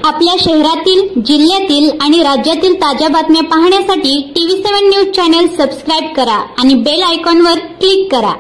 आपल्या शहरातील, जिल्ह्यातील आणि राज्यातील ताज्या बातम्या पाहण्यासाठी TV7 न्यूज चॅनल सबस्क्राइब करा आणि बेल आयकॉनवर क्लिक करा।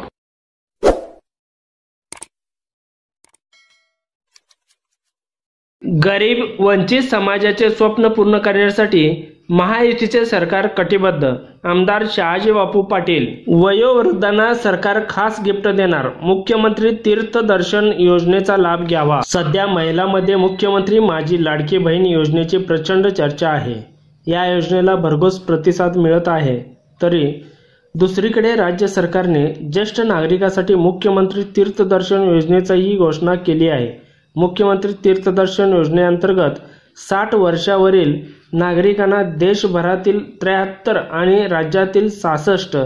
गरीब वंचित समाजाचे स्वप्न पूर्ण करण्यासाठी महायुतीचे सरकार कटिबद्ध। आमदार शहाजीबापू पाटील। वयोवृद्धांना सरकार खास गिफ्ट देणार, मुख्यमंत्री तीर्थदर्शन योजनेचा लाभ घ्यावा। सध्या महिलांमध्ये मुख्यमंत्री माझी लाडकी बहीण योजनेची प्रचंड चर्चा आहे। या योजनेला भरघोस प्रतिसाद मिळत आहे, तरी दुसरीकडे राज्य सरकारने ज्येष्ठ नागरिकांसाठी मुख्यमंत्री तीर्थदर्शन योजनेचीही घोषणा केली आहे। मुख्यमंत्री तीर्थदर्शन योजनेअंतर्गत 60 वर्षावरील नागरिकांना देशभरातील 73 आणि राज्यातील 66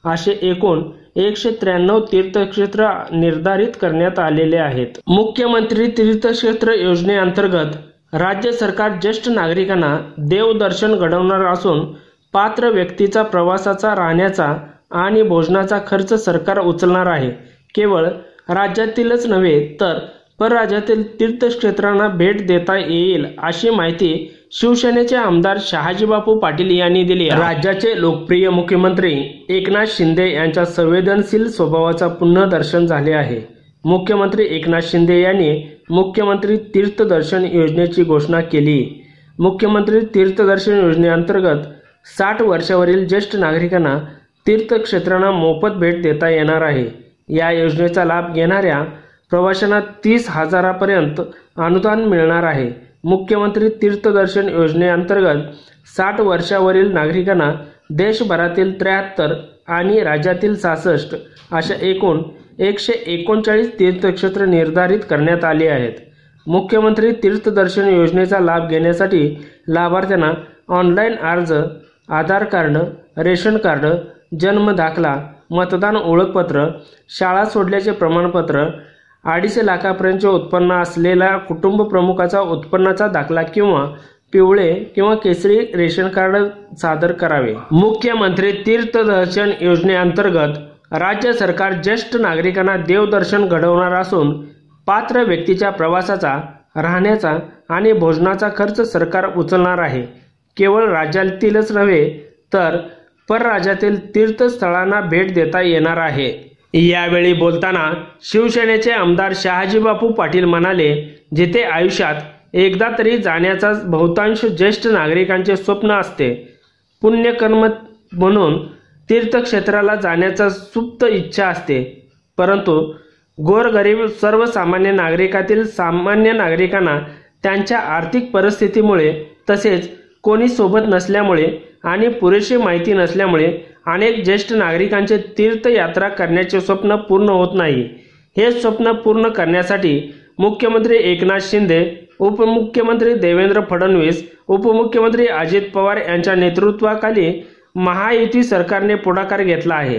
असे एकूण 193 तीर्थक्षेत्र निर्धारित करण्यात आलेले आहेत। मुख्यमंत्री तीर्थक्षेत्र योजनेअंतर्गत राज्य सरकार ज्येष्ठ नागरिकांना देवदर्शन घडवणार असून पात्र व्यक्तीचा प्रवासाचा, राहण्याचा आणि भोजनाचा खर्च सरकार उचलणार आहे। केवळ राज्यातीलच नव्हे तर परराज्यातील तीर्थक्षेत्रांना भेट देता येईल, अशी माहिती शिवसेनेचे आमदार शहाजीबापू पाटील यांनी दिली। राज्याचे लोकप्रिय मुख्यमंत्री एकनाथ शिंदे यांच्या संवेदनशील स्वभावाचा पुन्हा दर्शन झाले आहे। मुख्यमंत्री एकनाथ शिंदे यांनी मुख्यमंत्री तीर्थदर्शन योजनेची घोषणा केली। मुख्यमंत्री तीर्थदर्शन योजनेअंतर्गत 60 वर्षावरील ज्येष्ठ नागरिकांना तीर्थक्षेत्रांना मोफत भेट देता येणार आहे। या योजनेचा लाभ घेणाऱ्या प्रवाशांना 30,000पर्यंत अनुदान मिळणार आहे। मुख्यमंत्री तीर्थदर्शन योजनेअंतर्गत 60 वर्षावरील नागरिकांना देशभरातील 73 आणि राज्यातील 66 अशा एकूण 139 तीर्थक्षेत्र निर्धारित करण्यात आली आहेत। मुख्यमंत्री तीर्थदर्शन योजनेचा लाभ घेण्यासाठी लाभार्थ्यांना ऑनलाईन अर्ज, आधार कार्ड, रेशन कार्ड, जन्म दाखला, मतदान ओळखपत्र, शाळा सोडल्याचे प्रमाणपत्र, 2.5 लाखापर्यंतचे उत्पन्न असलेल्या कुटुंब प्रमुखाचा उत्पन्नाचा दाखला किंवा पिवळे किंवा केसरी रेशन कार्ड सादर करावे। मुख्यमंत्री तीर्थदर्शन योजनेअंतर्गत राज्य सरकार ज्येष्ठ नागरिकांना देवदर्शन घडवणार असून पात्र व्यक्तीच्या प्रवासाचा, राहण्याचा आणि भोजनाचा खर्च सरकार उचलणार आहे। केवळ राज्यातीलच नव्हे तर परराज्यातील तीर्थस्थळांना भेट देता येणार आहे। यावेळी बोलताना शिवसेनेचे आमदार शहाजीबापू पाटील म्हणाले, जिथे आयुष्यात एकदा तरी जाण्याचा बहुतांश ज्येष्ठ नागरिकांचे स्वप्न असते, पुण्यकर्म म्हणून तीर्थक्षेत्राला जाण्याचा सुप्त इच्छा असते, परंतु गोरगरीब सर्वसामान्य नागरिकातील सामान्य नागरिकांना त्यांच्या आर्थिक परिस्थितीमुळे, तसेच कोणी सोबत नसल्यामुळे आणि पुरेशी माहिती नसल्यामुळे अनेक ज्येष्ठ नागरिकांचे तीर्थयात्रा करण्याचे स्वप्न पूर्ण होत नाही। हे स्वप्न पूर्ण करण्यासाठी मुख्यमंत्री एकनाथ शिंदे, उपमुख्यमंत्री देवेंद्र फडणवीस, उपमुख्यमंत्री अजित पवार यांच्या नेतृत्वाखाली महायुती सरकारने पुढाकार घेतला आहे।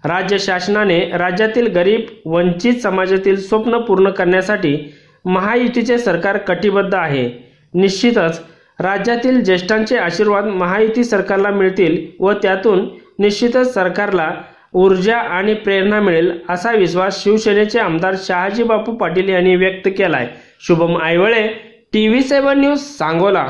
राज्य शासनाने राज्यातील गरीब वंचित समाजातील स्वप्न पूर्ण करण्यासाठी महायुतीचे सरकार कटिबद्ध आहे। निश्चितच राज्यातील ज्येष्ठांचे आशीर्वाद महायुती सरकारला मिळतील व त्यातून निश्चितच सरकारला ऊर्जा आणि प्रेरणा मिळेल, असा विश्वास शिवसेनेचे आमदार शहाजीबापू पाटील यांनी व्यक्त केलाय। Shubham Aywale, TV7 news, Sangola.